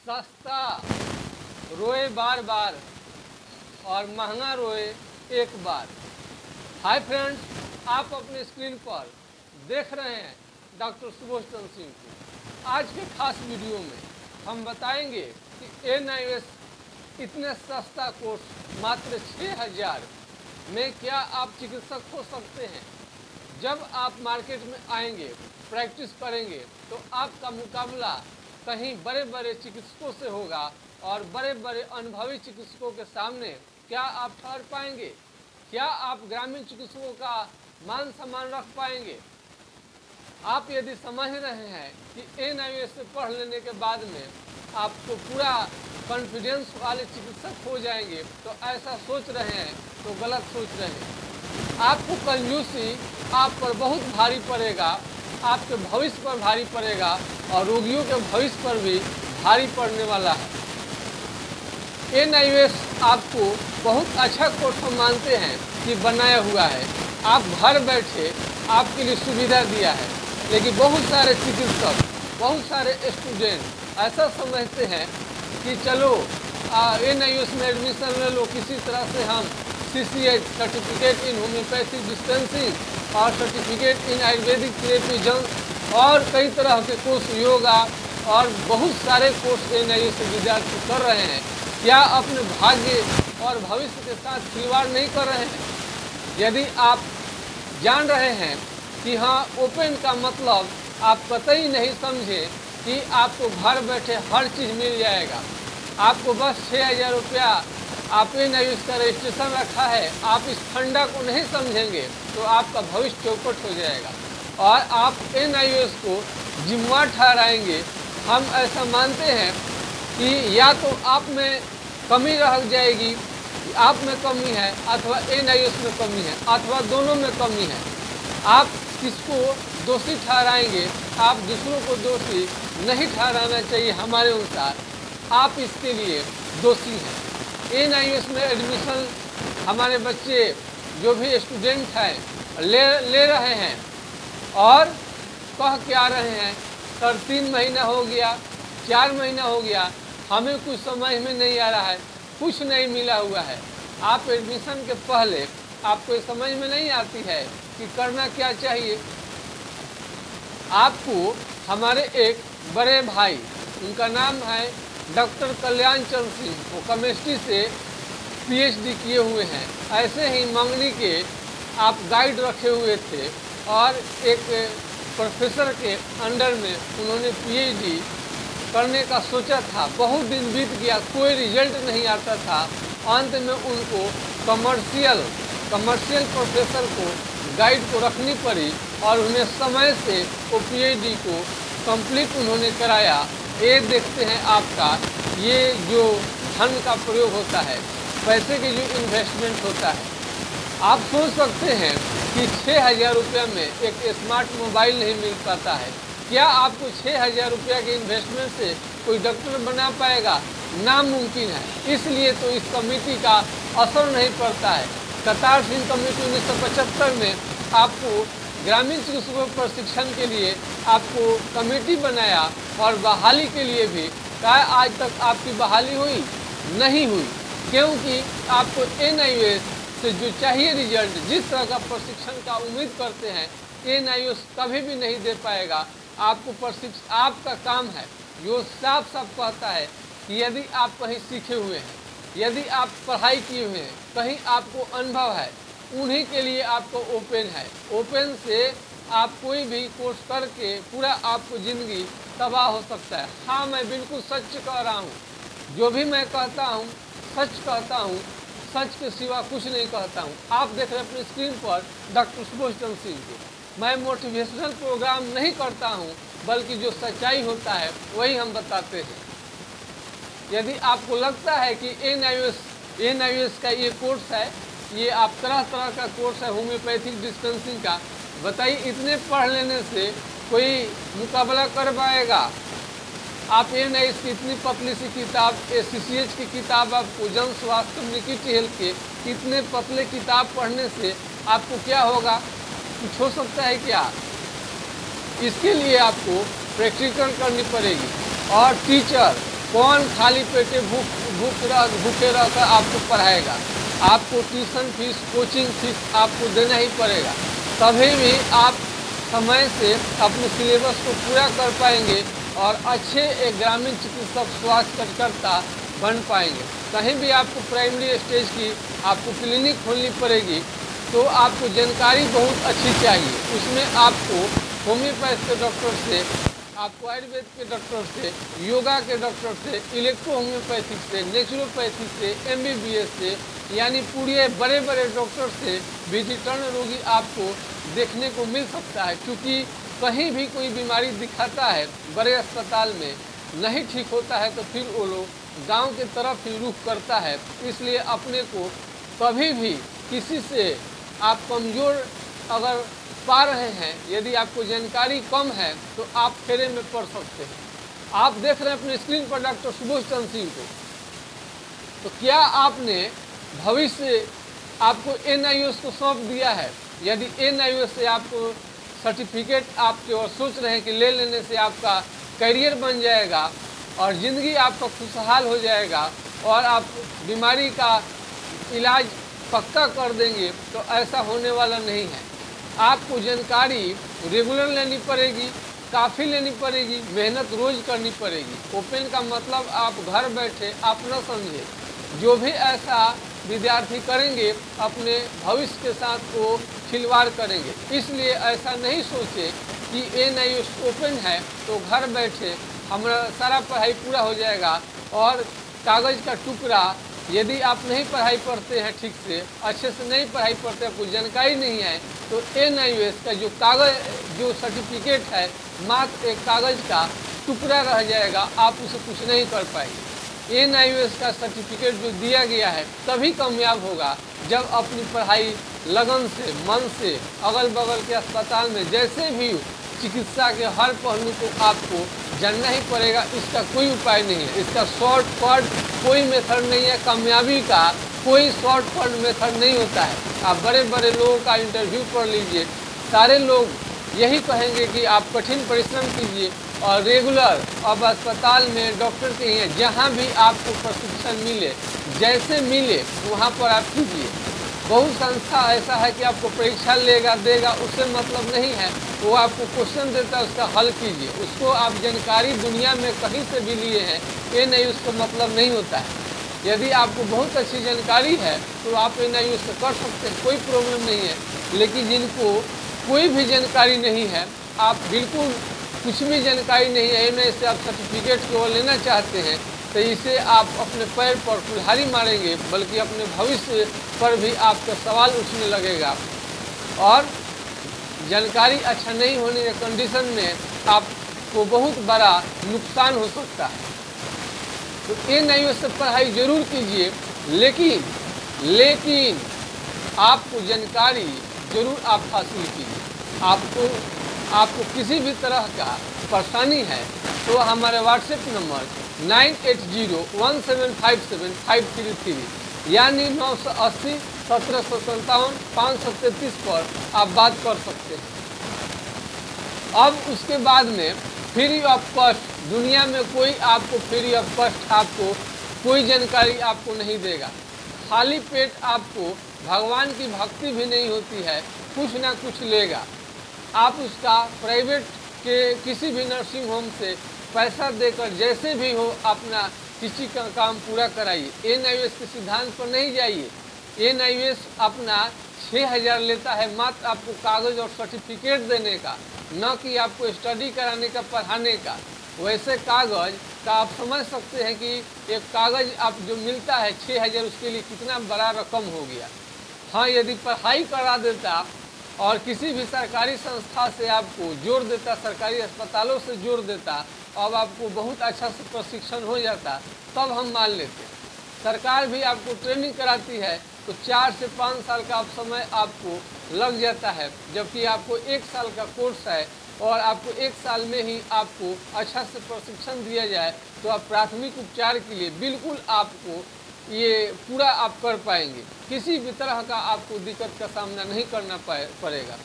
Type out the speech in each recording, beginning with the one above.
सस्ता रोए बार बार और महंगा रोए एक बार। हाय फ्रेंड्स, आप अपने स्क्रीन पर देख रहे हैं डॉक्टर सुबोध चंद्र सिंह को। आज के खास वीडियो में हम बताएंगे कि NIOS इतने सस्ता कोर्स मात्र 6000 में क्या आप चिकित्सक हो सकते हैं। जब आप मार्केट में आएंगे, प्रैक्टिस करेंगे तो आपका मुकाबला कहीं बड़े बड़े चिकित्सकों से होगा और बड़े बड़े अनुभवी चिकित्सकों के सामने क्या आप ठहर पाएंगे, क्या आप ग्रामीण चिकित्सकों का मान सम्मान रख पाएंगे। आप यदि समझ रहे हैं कि NIOS से पढ़ लेने के बाद में आपको पूरा कॉन्फिडेंस वाले चिकित्सक हो जाएंगे, तो ऐसा सोच रहे हैं तो गलत सोच रहे हैं। आपको कंजूसी आप पर बहुत भारी पड़ेगा, आपके भविष्य पर भारी पड़ेगा और रोगियों के भविष्य पर भी भारी पड़ने वाला है। NIOS आपको बहुत अच्छा कोर्स हम मानते हैं कि बनाया हुआ है। आप घर बैठे आपके लिए सुविधा दिया है, लेकिन बहुत सारे चिकित्सक, बहुत सारे स्टूडेंट ऐसा समझते हैं कि चलो NIOS में एडमिशन ले लो, किसी तरह से हम CCH certificate in homeopathic dispensing और सर्टिफिकेट इन आयुर्वेदिक थेरेपी और कई तरह के कोर्स, योगा और बहुत सारे कोर्स NIOS से विद्यार्थी कर रहे हैं। क्या अपने भाग्य और भविष्य के साथ खिलवाड़ नहीं कर रहे हैं? यदि आप जान रहे हैं कि हाँ, ओपन का मतलब आप कतई नहीं समझे कि आपको घर बैठे हर चीज़ मिल जाएगा। आपको बस 6000 रुपया आप NIOS का रजिस्ट्रेशन रखा है, आप इस फंडा को नहीं समझेंगे तो आपका भविष्य चौपट हो जाएगा और आप NIOS को जिम्मेदार ठहराएंगे। हम ऐसा मानते हैं कि या तो आप में कमी रह जाएगी, आप में कमी है, अथवा NIOS में कमी है, अथवा दोनों में कमी है। आप किसको दोषी ठहराएंगे? आप दूसरों को दोषी नहीं ठहराना चाहिए हमारे अनुसार। आप इसके लिए दोषी हैं। NIOS में एडमिशन हमारे बच्चे जो भी स्टूडेंट हैं ले रहे हैं और कह क्या रहे हैं, सर 3 महीना हो गया, 4 महीना हो गया, हमें कुछ समझ में नहीं आ रहा है, कुछ नहीं मिला हुआ है। आप एडमिशन के पहले आपको समझ में नहीं आती है कि करना क्या चाहिए। आपको हमारे एक बड़े भाई, उनका नाम है डॉक्टर कल्याण चंद्र सिंह, वो केमिस्ट्री से PhD किए हुए हैं। ऐसे ही मंगनी के आप गाइड रखे हुए थे और एक प्रोफेसर के अंडर में उन्होंने PhD करने का सोचा था। बहुत दिन बीत गया, कोई रिजल्ट नहीं आता था। अंत में उनको कमर्शियल प्रोफेसर को गाइड को रखनी पड़ी और उन्हें समय से वो PhD को कंप्लीट उन्होंने कराया। ये देखते हैं आपका ये जो धन का प्रयोग होता है, पैसे की जो इन्वेस्टमेंट होता है। आप सोच सकते हैं कि 6000 रुपया में एक स्मार्ट मोबाइल नहीं मिल पाता है। क्या आपको 6000 रुपया के इन्वेस्टमेंट से कोई डॉक्टर बना पाएगा? नामुमकिन है। इसलिए तो इस कमेटी का असर नहीं पड़ता है। कतार सिंह कमेटी 1975 में आपको ग्रामीण चिकित्सकों प्रशिक्षण के लिए आपको कमेटी बनाया और बहाली के लिए भी क्या आज तक आपकी बहाली हुई? नहीं हुई, क्योंकि आपको NIOS से जो चाहिए रिजल्ट, जिस तरह का प्रशिक्षण का उम्मीद करते हैं, NIOS कभी भी नहीं दे पाएगा। आपको आपका काम है जो साफ साफ कहता है कि यदि आप कहीं सीखे हुए हैं, यदि आप पढ़ाई किए हुए हैं, कहीं आपको अनुभव है, उन्हीं के लिए आपको ओपन है। ओपन से आप कोई भी कोर्स करके पूरा आपको ज़िंदगी तबाह हो सकता है। हाँ, मैं बिल्कुल सच कह रहा हूँ। जो भी मैं कहता हूँ सच कहता हूँ, सच के सिवा कुछ नहीं कहता हूँ। आप देख रहे हैं अपनी स्क्रीन पर डॉक्टर सुबोध चंद्र सिंह को। मैं मोटिवेशनल प्रोग्राम नहीं करता हूँ, बल्कि जो सच्चाई होता है वही हम बताते हैं। यदि आपको लगता है कि NIOS का ये कोर्स है, ये आप तरह तरह का कोर्स है होम्योपैथिक डिस्पेंसिंग का, बताइए इतने पढ़ लेने से कोई मुकाबला कर पाएगा? आप NIOS की इतनी पतली सी किताब, CCH की किताब, आपको जन स्वास्थ्य कम्युनिटी हेल्थ के इतने पतले किताब पढ़ने से आपको क्या होगा? कुछ हो सकता है क्या? इसके लिए आपको प्रैक्टिकल करनी पड़ेगी और टीचर कौन खाली पेटे भूखे रहकर आपको पढ़ाएगा। आपको ट्यूशन फीस, कोचिंग फीस आपको देना ही पड़ेगा, तभी भी आप समय से अपने सिलेबस को पूरा कर पाएंगे और अच्छे एक ग्रामीण चिकित्सक, स्वास्थ्य कार्यकर्ता बन पाएंगे। कहीं भी आपको प्राइमरी स्टेज की आपको क्लिनिक खोलनी पड़ेगी तो आपको जानकारी बहुत अच्छी चाहिए। उसमें आपको होम्योपैथ के डॉक्टर से, आपको आयुर्वेद के डॉक्टर से, योगा के डॉक्टर से, इलेक्ट्रो होम्योपैथिक से, नेचुरोपैथिक से, MBBS से, यानी पूरे बड़े बड़े डॉक्टर से विजिटर्न रोगी आपको देखने को मिल सकता है। क्योंकि कहीं भी कोई बीमारी दिखाता है, बड़े अस्पताल में नहीं ठीक होता है तो फिर वो लोग गांव के तरफ ही रुख करता है। इसलिए अपने को कभी भी किसी से आप कमज़ोर अगर पा रहे हैं, यदि आपको जानकारी कम है तो आप फेरे में पड़ सकते हैं। आप देख रहे हैं अपने स्क्रीन पर डॉक्टर सुबोध चंद्र सिंह को, तो क्या आपने भविष्य आपको NIOS को सौंप दिया है? यदि NIOS से आपको सर्टिफिकेट आपके और सोच रहे हैं कि ले लेने से आपका करियर बन जाएगा और ज़िंदगी आपका खुशहाल हो जाएगा और आप बीमारी का इलाज पक्का कर देंगे, तो ऐसा होने वाला नहीं है। आपको जानकारी रेगुलर लेनी पड़ेगी, काफ़ी लेनी पड़ेगी, मेहनत रोज़ करनी पड़ेगी। ओपन का मतलब आप घर बैठे आप न समझे, जो भी ऐसा विद्यार्थी करेंगे अपने भविष्य के साथ वो खिलवाड़ करेंगे। इसलिए ऐसा नहीं सोचे कि NIOS ओपन है तो घर बैठे हमारा सारा पढ़ाई पूरा हो जाएगा और कागज़ का टुकड़ा, यदि आप नहीं पढ़ाई पढ़ते हैं ठीक से, अच्छे से नहीं पढ़ाई पढ़ते, आपको जानकारी नहीं है, तो NIOS का जो कागज़, जो सर्टिफिकेट है, मात्र एक कागज़ का टुकड़ा रह जाएगा, आप उसे कुछ नहीं कर पाएंगे। NIOS का सर्टिफिकेट जो दिया गया है तभी कामयाब होगा जब अपनी पढ़ाई लगन से, मन से, अगल बगल के अस्पताल में जैसे भी चिकित्सा के हर पहलू को आपको जानना ही पड़ेगा। इसका कोई उपाय नहीं है, इसका शॉर्टकट कोई मेथड नहीं है, कामयाबी का कोई शॉर्टकट मेथड नहीं होता है। आप बड़े बड़े लोगों का इंटरव्यू पढ़ लीजिए, सारे लोग यही कहेंगे कि आप कठिन परिश्रम कीजिए और रेगुलर अब अस्पताल में डॉक्टर के ही हैं, जहाँ भी आपको प्रशिक्षण मिले, जैसे मिले वहाँ पर आप कीजिए। बहुत संस्था ऐसा है कि आपको परीक्षा देगा, उससे मतलब नहीं है। वो आपको क्वेश्चन देता है, उसका हल कीजिए। उसको आप जानकारी दुनिया में कहीं से भी लिए हैं, ये नहीं उसका मतलब नहीं होता है। यदि आपको बहुत अच्छी जानकारी है तो आप NIOS से कर सकते हैं, कोई प्रॉब्लम नहीं है। लेकिन जिनको कोई भी जानकारी नहीं है, आप बिल्कुल कुछ भी जानकारी नहीं है, NIOS से आप सर्टिफिकेट केवल लेना चाहते हैं, तो इसे आप अपने पैर पर कुल्हाड़ी मारेंगे, बल्कि अपने भविष्य पर भी आपका सवाल उठने लगेगा और जानकारी अच्छा नहीं होने के कंडीशन में आपको बहुत बड़ा नुकसान हो सकता है। तो NIOS से पढ़ाई जरूर कीजिए, लेकिन आपको जानकारी जरूर आप हासिल कीजिए। आपको किसी भी तरह का परेशानी है तो हमारे व्हाट्सएप नंबर 9801757533 यानी 980 1757 533 पर आप बात कर सकते हैं। अब उसके बाद में फ्री ऑफ कॉस्ट, दुनिया में कोई आपको फ्री ऑफ कॉस्ट आपको कोई जानकारी आपको नहीं देगा। खाली पेट आपको भगवान की भक्ति भी नहीं होती है, कुछ ना कुछ लेगा। आप उसका प्राइवेट के किसी भी नर्सिंग होम से पैसा देकर जैसे भी हो अपना किसी का काम पूरा कराइए। NIOS के सिद्धांत पर नहीं जाइए। NIOS अपना 6000 लेता है मात्र आपको कागज़ और सर्टिफिकेट देने का, न कि आपको स्टडी कराने का, पढ़ाने का। वैसे कागज़ का आप समझ सकते हैं कि एक कागज़ आप जो मिलता है 6000, उसके लिए कितना बड़ा रकम हो गया। हाँ, यदि पढ़ाई करा देता और किसी भी सरकारी संस्था से आपको जोड़ देता, सरकारी अस्पतालों से जोड़ देता, अब आपको बहुत अच्छा से प्रशिक्षण हो जाता, तब हम मान लेते। सरकार भी आपको ट्रेनिंग कराती है तो 4 से 5 साल का आप समय आपको लग जाता है, जबकि आपको 1 साल का कोर्स है और आपको 1 साल में ही आपको अच्छा से प्रशिक्षण दिया जाए तो आप प्राथमिक उपचार के लिए बिल्कुल आपको ये पूरा आप कर पाएंगे। किसी भी तरह का आपको दिक्कत का सामना नहीं करना पड़ेगा।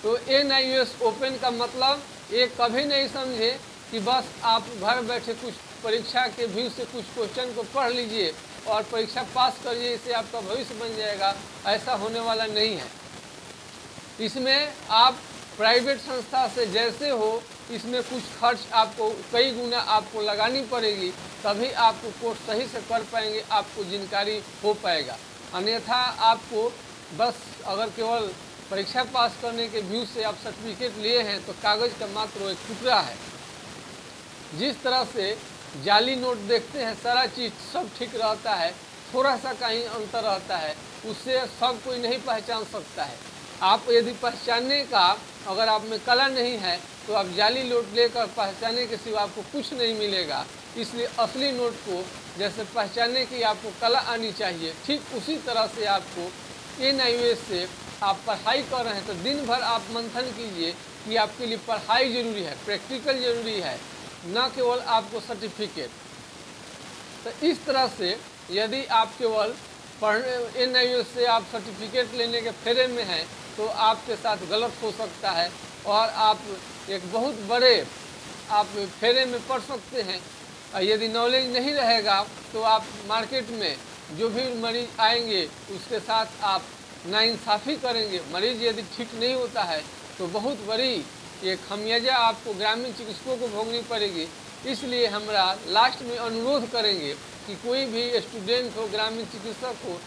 तो NIOS ओपन का मतलब ये कभी नहीं समझे कि बस आप घर बैठे कुछ परीक्षा के व्यू से कुछ क्वेश्चन को पढ़ लीजिए और परीक्षा पास करिए, इससे आपका भविष्य बन जाएगा, ऐसा होने वाला नहीं है। इसमें आप प्राइवेट संस्था से जैसे हो, इसमें कुछ खर्च आपको कई गुना आपको लगानी पड़ेगी, तभी आपको कोर्स सही से कर पाएंगे, आपको जानकारी हो पाएगा। अन्यथा आपको बस अगर केवल परीक्षा पास करने के व्यू से आप सर्टिफिकेट लिए हैं तो कागज़ का मात्र एक टुकड़ा है। जिस तरह से जाली नोट देखते हैं, सारा चीज़ सब ठीक रहता है, थोड़ा सा कहीं अंतर रहता है, उससे सब कोई नहीं पहचान सकता है। आप यदि पहचानने का अगर आप में कला नहीं है तो आप जाली नोट लेकर पहचानने के सिवा आपको कुछ नहीं मिलेगा। इसलिए असली नोट को जैसे पहचानने की आपको कला आनी चाहिए, ठीक उसी तरह से आपको NIOS से आप पढ़ाई कर रहे हैं तो दिन भर आप मंथन कीजिए कि आपके लिए पढ़ाई जरूरी है, प्रैक्टिकल जरूरी है, न केवल आपको सर्टिफिकेट। तो इस तरह से यदि आप केवल पढ़ने NIOS से आप सर्टिफिकेट लेने के फेरे में हैं तो आपके साथ गलत हो सकता है और आप एक बहुत बड़े आप फेरे में पड़ सकते हैं। यदि नॉलेज नहीं रहेगा तो आप मार्केट में जो भी मरीज आएंगे उसके साथ आप नाइंसाफ़ी करेंगे। मरीज यदि ठीक नहीं होता है तो बहुत बड़ी ये खमियाजा आपको ग्रामीण चिकित्सकों को भोगनी पड़ेगी। इसलिए हमरा लास्ट में अनुरोध करेंगे कि कोई भी स्टूडेंट हो, ग्रामीण चिकित्सक हो,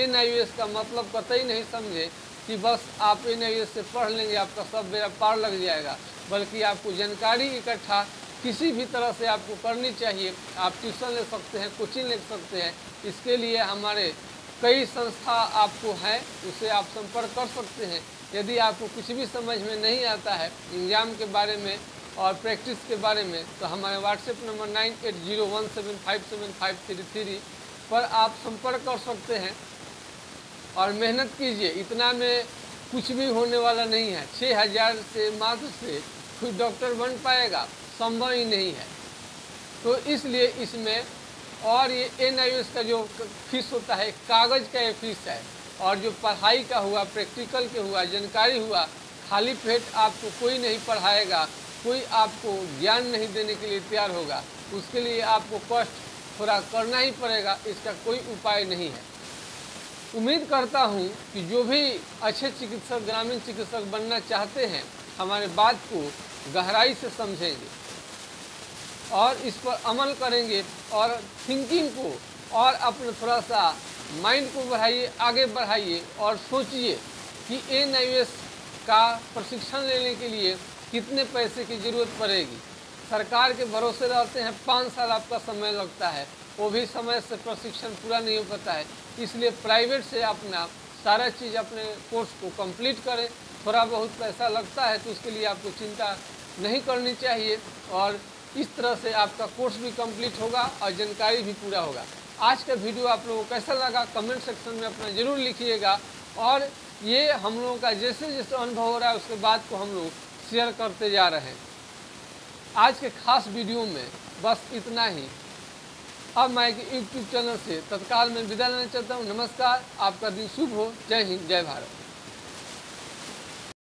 NIOS का मतलब कतई नहीं समझे कि बस आप NIOS से पढ़ लेंगे आपका सब बेड़ा पार लग जाएगा, बल्कि आपको जानकारी इकट्ठा किसी भी तरह से आपको करनी चाहिए। आप ट्यूशन ले सकते हैं, कोचिंग ले सकते हैं, इसके लिए हमारे कई संस्था आपको हैं, उसे आप संपर्क कर सकते हैं। यदि आपको कुछ भी समझ में नहीं आता है एग्ज़ाम के बारे में और प्रैक्टिस के बारे में तो हमारे व्हाट्सएप नंबर 9801757533 पर आप संपर्क कर सकते हैं और मेहनत कीजिए। इतना में कुछ भी होने वाला नहीं है। 6000 से मात्र से कोई डॉक्टर बन पाएगा, संभव ही नहीं है। तो इसलिए इसमें और ये NIOS का जो फीस होता है कागज़ का ये फीस है, और जो पढ़ाई का हुआ, प्रैक्टिकल के हुआ, जानकारी हुआ, खाली पेट आपको कोई नहीं पढ़ाएगा, कोई आपको ज्ञान नहीं देने के लिए तैयार होगा। उसके लिए आपको कष्ट थोड़ा करना ही पड़ेगा, इसका कोई उपाय नहीं है। उम्मीद करता हूँ कि जो भी अच्छे चिकित्सक, ग्रामीण चिकित्सक बनना चाहते हैं, हमारे बात को गहराई से समझेंगे और इस पर अमल करेंगे और थिंकिंग को और अपने थोड़ा सा माइंड को बढ़ाइए, आगे बढ़ाइए और सोचिए कि NIOS का प्रशिक्षण लेने के लिए कितने पैसे की ज़रूरत पड़ेगी। सरकार के भरोसे रहते हैं, 5 साल आपका समय लगता है, वो भी समय से प्रशिक्षण पूरा नहीं हो पाता है। इसलिए प्राइवेट से अपना सारा चीज़ अपने कोर्स को कंप्लीट करें। थोड़ा बहुत पैसा लगता है तो उसके लिए आपको चिंता नहीं करनी चाहिए और इस तरह से आपका कोर्स भी कंप्लीट होगा और जानकारी भी पूरा होगा। आज का वीडियो आप लोगों को कैसा लगा कमेंट सेक्शन में अपना ज़रूर लिखिएगा और ये हम लोगों का जैसे जैसे अनुभव हो रहा है उसके बाद को हम लोग शेयर करते जा रहे हैं। आज के खास वीडियो में बस इतना ही। अब मैं यूट्यूब चैनल से तत्काल में विदा लेना चाहता हूँ। नमस्कार, आपका दिन शुभ हो। जय हिंद, जय भारत।